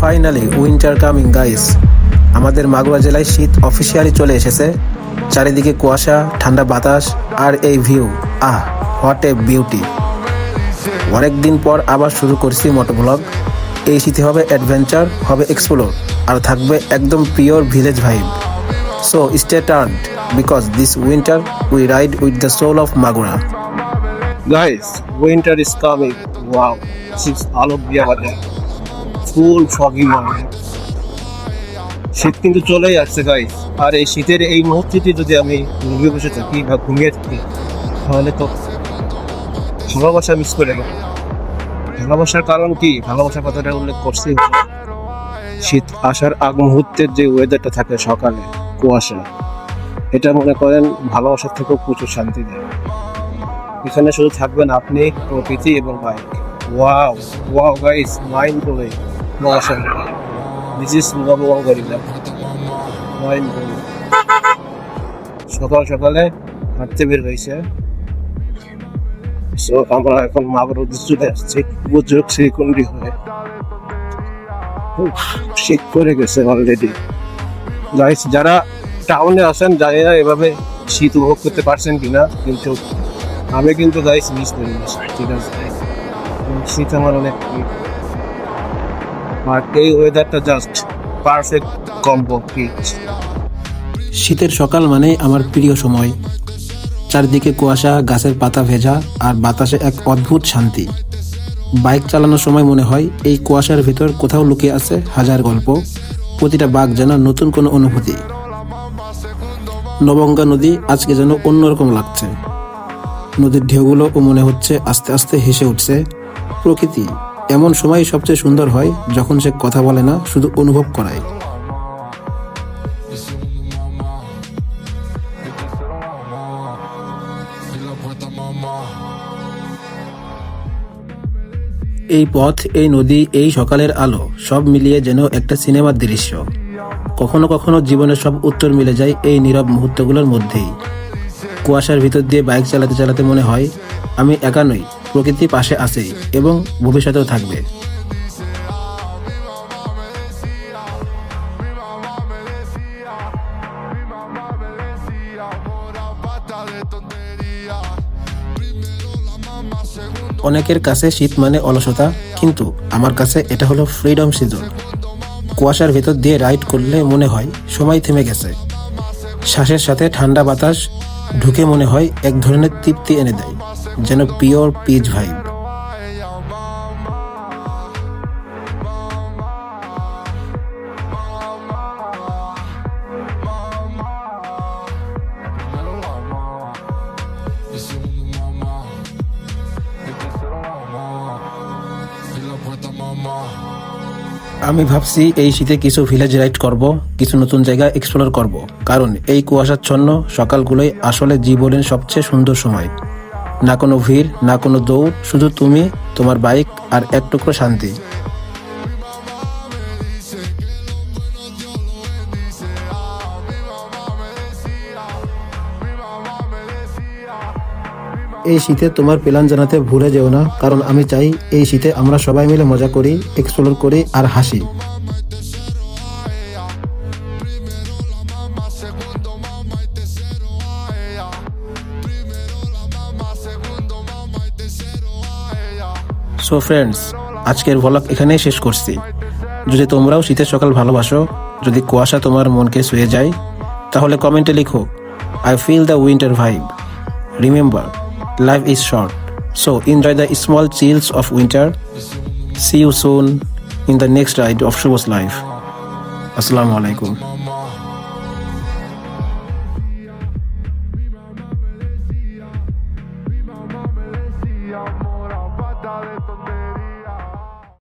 Finally winter coming guys. আমাদের মাগুরা জেলায় শীত অফিসিয়ালি চলে এসেছে। চারিদিকে কুয়াশা, ঠান্ডা বাতাস আর এই ভিউ, হোয়াট এ বিউটি। অনেকদিন পর আবার শুরু করছি মোটোব্লগ। এই শীতে হবে অ্যাডভেঞ্চার, হবে এক্সপ্লোর, আর থাকবে একদম pure village vibe. So stay tuned because this winter we ride with the soul of Magura. Guys, winter is coming. Wow, six আলোক দিয়া বাজে, ফুল ফগি মর্নিং। শীত কিন্তু চলেই আসছে গাইস। আর এই শীতের এই মুহূর্তটি যদি আমি ঘুমিয়ে বসে থাকি বা ঘুমিয়ে থাকি, তাহলে তো ভালোবাসা মিস করে গেল। ভালোবাসার কারণ কি? ভালোবাসার কথাটা উল্লেখ করছি। শীত আসার আগ মুহূর্তের যে ওয়েদারটা থাকে সকালে, কুয়াশা, এটা মনে করেন ভালোবাসার থেকেও প্রচুর শান্তি দেয়। এখানে শুধু থাকবেন আপনি, প্রকৃতি এবং bike. Wow wow guys, mind blowing. কুয়াশা, this is gorilla, mind blowing. সকাল সকালে হাঁটতে বের হয়েছে। সো আমরা এখন মাগুরা উদ্দেশ্যে চলে আসছি উপযোগ শ্রীকুণ্ডি হয়ে। শীত করে গেছে অলরেডি গাইস। যারা টাউনে আছেন জানি না এভাবে শীত উপভোগ করতে পারছেন কিনা, কিন্তু আমি কিন্তু গাইস মিস করি না। ঠিক আছে, শীত আমার অনেক, আর এই ওয়েদারটা জাস্ট পারফেক্ট কম্বো। শীতের সকাল মানে আমার প্রিয় সময়। চারদিকে কুয়াশা, গাছের পাতা ভেজা, আর বাতাসে এক অদ্ভুত শান্তি। বাইক চালানোর সময় মনে হয় এই কুয়াশার ভিতর কোথাও লুকিয়ে আছে হাজার গল্প। প্রতিটা বাঁক যেন নতুন কোনো অনুভূতি। নবগঙ্গা নদী আজকে যেন অন্যরকম লাগছে। নদীর ঢেউগুলোও মনে হচ্ছে আস্তে আস্তে হেসে উঠছে। প্রকৃতি এমন সময় সবচেয়ে সুন্দর হয় যখন সে কথা বলে না, শুধু অনুভব করায়। এই পথ, এই নদী, এই সকালের আলো, সব মিলিয়ে যেন একটা সিনেমার দৃশ্য। কখনো কখনো জীবনের সব উত্তর মিলে যায় এই নীরব মুহূর্তগুলোর মধ্যেই। কুয়াশার ভিতর দিয়ে বাইক চালাতে চালাতে মনে হয় আমি একা নই, প্রকৃতি পাশে আছেই এবং ভবিষ্যতেও থাকবে। অনেকের কাছে শীত মানে অলসতা, কিন্তু আমার কাছে এটা হলো ফ্রিডম সিজন। কুয়াশার ভেতর দিয়ে রাইড করলে মনে হয় সময় থেমে গেছে। শ্বাসের সাথে ঠান্ডা বাতাস ঢুকে মনে হয় এক ধরনের তৃপ্তি এনে দেয়, যেন পিওর পিচ ভাইব। আমি ভাবছি এই শীতে কিছু ভিলেজ রাইড করব, কিছু নতুন জায়গা এক্সপ্লোর করব, কারণ এই কুয়াশাচ্ছন্ন সকালগুলোই আসলে জীবনের সবচেয়ে সুন্দর সময়। না কোনো ভিড়, না কোনো দৌড়, শুধু তুমি, তোমার বাইক আর এক টুকরো শান্তি। এই শীতে তোমার প্ল্যান জানাতে ভুলে যেও না, কারণ আমি চাই এই শীতে আমরা সবাই মিলে মজা করি, এক্সপ্লোর করি আর হাসি। সো ফ্রেন্ডস, আজকের ভ্লগ এখানেই শেষ করছি। যদি তোমরাও শীতের সকাল ভালোবাসো, যদি কুয়াশা তোমার মনকে ছুঁয়ে যায়, তাহলে কমেন্টে লিখো I feel the winter vibe. Remember, life is short, so enjoy the small chills of winter. See you soon in the next ride of Shubha's life. Assalamu alaikum.